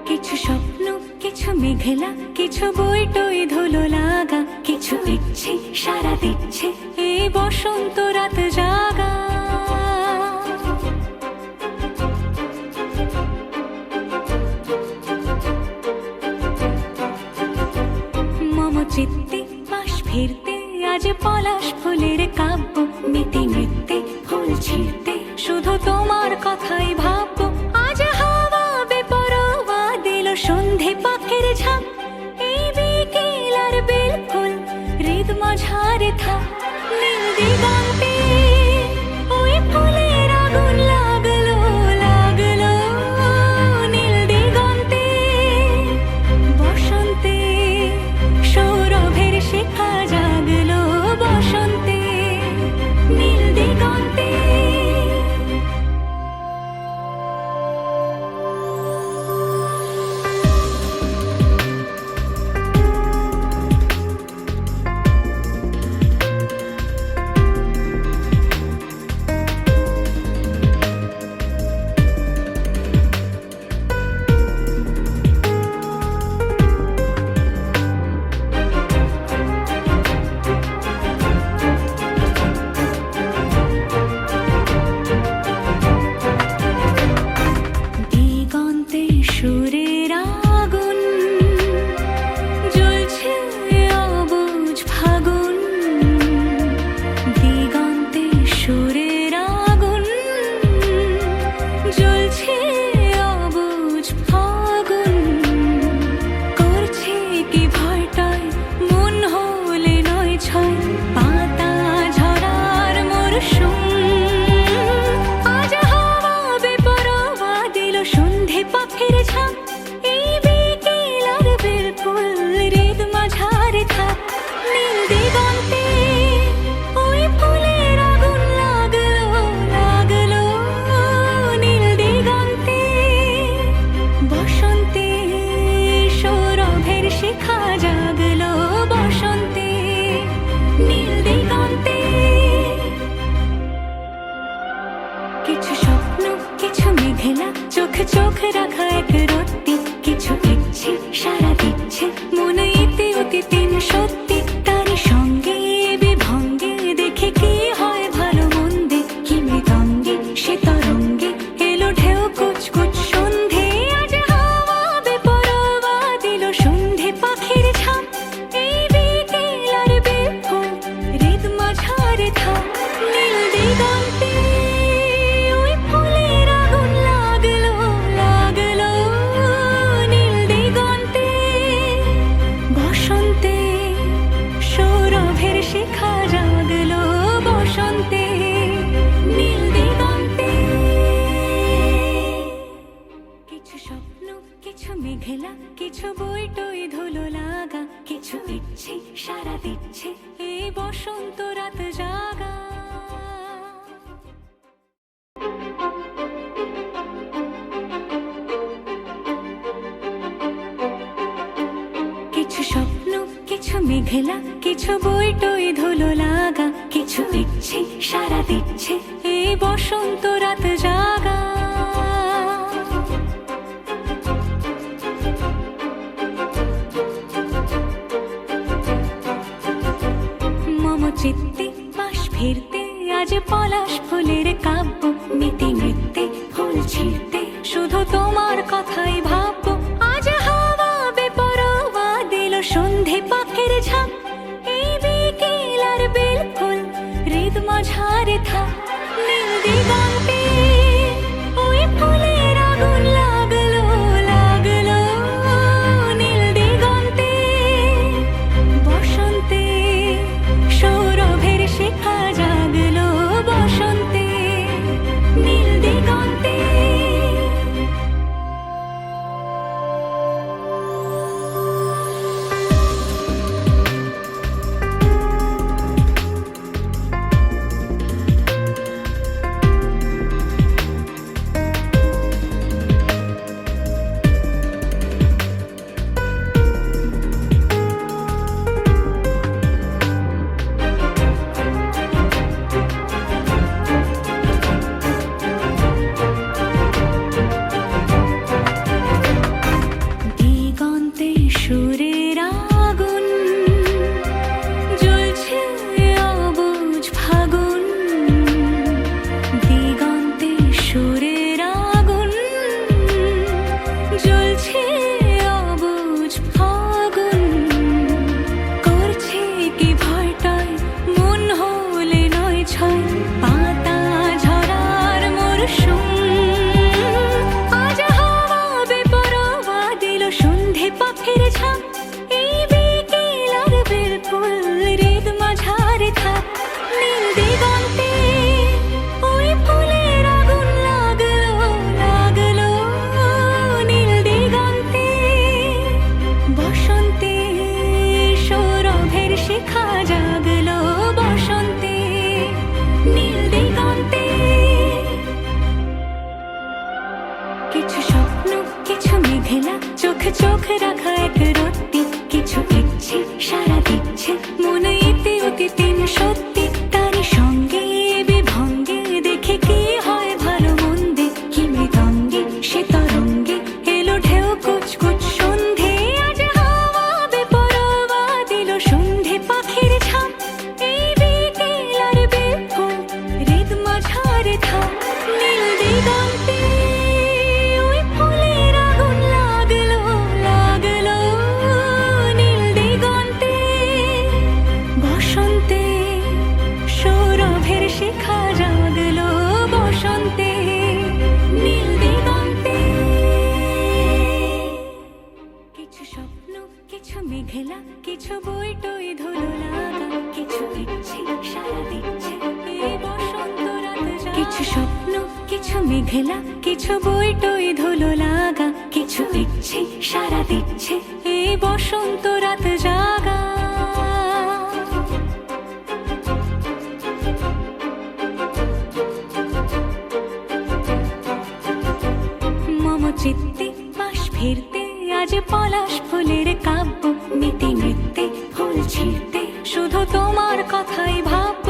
কিছু স্বপ্ন, কিছু মেঘলা, কিছু বই টই ধুলো লাগা, কিছু ইচ্ছে সারা দিচ্ছে এই বসন্ত রাত জাগা। মম চিত্তে পাশ ফিরতে আজ পলাশ ফুলের কাব্য, মেতে নৃত্যে ফুল ছিঁড়তে শুধু তোমার কথাই ভাববো। আজ হাওয়া বেপরোয়া দিল সন্ধে পাখির ঝাঁক, এই বিকেল আর বেল ফুল হৃদ মাঝারে থাক। নীল দিগন্তে ওই ফুলের আগুন লাগলো লাগলো, নীল দিগন্তে বসন্তে সৌরভের শিখা জাগলো, বসন্তে নীল দিগন্তে। দিগন্তে সুরের আগুন জ্বলছে অবুঝ ফাগুন, দিগন্তে সুরের আগুন জ্বলছে অবুঝ ফাগুন। করছে কি ভয়টায় মন হলে নয় ছয়, পাতা ঝরার মরশুম। আজ হাওয়া বেপরোয়া দিল সন্ধে পাখির ঝাঁক, এই বিকেল আর বেল ফুল হৃদ মাঝারে থাক। নীল দিগন্তে ওই ফুলের আগুন লাগলো লাগলো, নীল দিগন্তে বসন্তে সৌরভের শিখা জাগলো, বসন্তে নীল দিগন্তে। কিছু স্বপ্ন, কিছু মেঘলা, চোখ চোখ রাখা এক রত্তি, কিছু ইচ্ছে সারা দিচ্ছে মনে ইতি অতি তিন সত্যি। তারই সঙ্গে বিভঙ্গে দেখে কি হয় ভালো মন্দে, কি মৃদঙ্গে সে তরঙ্গে এলো ঢেউ কুচকুচ সন্ধে। আজ হাওয়া বেপরোয়া দিল সন্ধে পাখির ঝাঁক, এই বিকেল আর বেল ফুল হৃদ মাঝারে থাক। নীল দিগন্তে ওই ফুলের আগুন লাগলো লাগলো, নীল দিগন্তে বসন্তে সৌরভের শিখা জাগলো, বসন্তে নীল দিগন্তে। কিছু স্বপ্ন, কিছু মেঘলা, কিছু বই টই ধুলো লাগা, কিছু ইচ্ছে সারা দিচ্ছে এই বসন্ত রাত জাগা। কিছু স্বপ্ন, কিছু মেঘলা, কিছু বই টই ধুলো লাগা, কিছু ইচ্ছে সারা দিচ্ছে এই বসন্ত রাত জাগা। মম চিত্তে পাশ ফিরতে আজ পলাশ ফুলের কাব্য, মেতে নৃত্যে ফুল ছিঁড়তে শুধু তোমার কথাই ভাববো। আজ হাওয়া বেপরোয়া দিল সন্ধে পাখির ঝাঁক, এই বিকেল আর বেল ফুল হৃদ মাঝারে থাক। নীল দিগন্তে ওই ফুলের আগুন লাগলো লাগলো, নীল দিগন্তে বসন্তে সৌরভের শিখা জাগলো, বসন্তে নীল দিগন্তে। রাখা এক রত্তি কিছু ইচ্ছে সারা দিচ্ছে মনে ইতি অতি তিন সত্যি তারই সঙ্গে বিভঙ্গে দেখে কি হয় ভালো মন্দে কি মৃদঙ্গে সে তরঙ্গে এলো ঢেউ কুচকুচ সন্ধে আজ হাওয়া বেপরোয়া দিল সন্ধে পাখির ঝাম এই বিকেল আর বিফল হৃদ মাঝারে থাম নীল দিগন্তে ওই ফুলের আগুন লাগলো লাগলো নীল দিগন্তে বসন্তে সৌরভের শিখা জাগলো বসন্তে নীল দিগন্তে কিছু স্বপ্ন কিছু মেঘলা কিছু বই টই ধুলো লাগা কিছু ইচ্ছে সারা দিচ্ছে এই বসন্ত রাত কিছু স্বপ্ন কিছু মেঘলা কিছু বই টই ধুলো লাগা কিছু ইচ্ছে সারা দিচ্ছে এই বসন্ত রাত জাগা মম চিত্তে পাশ ফিরতে আজ পলাশ ফুলের কাব্য নীতি নৃত্যে ফুল ছিঁড়তে শুধু তোমার কথাই ভাব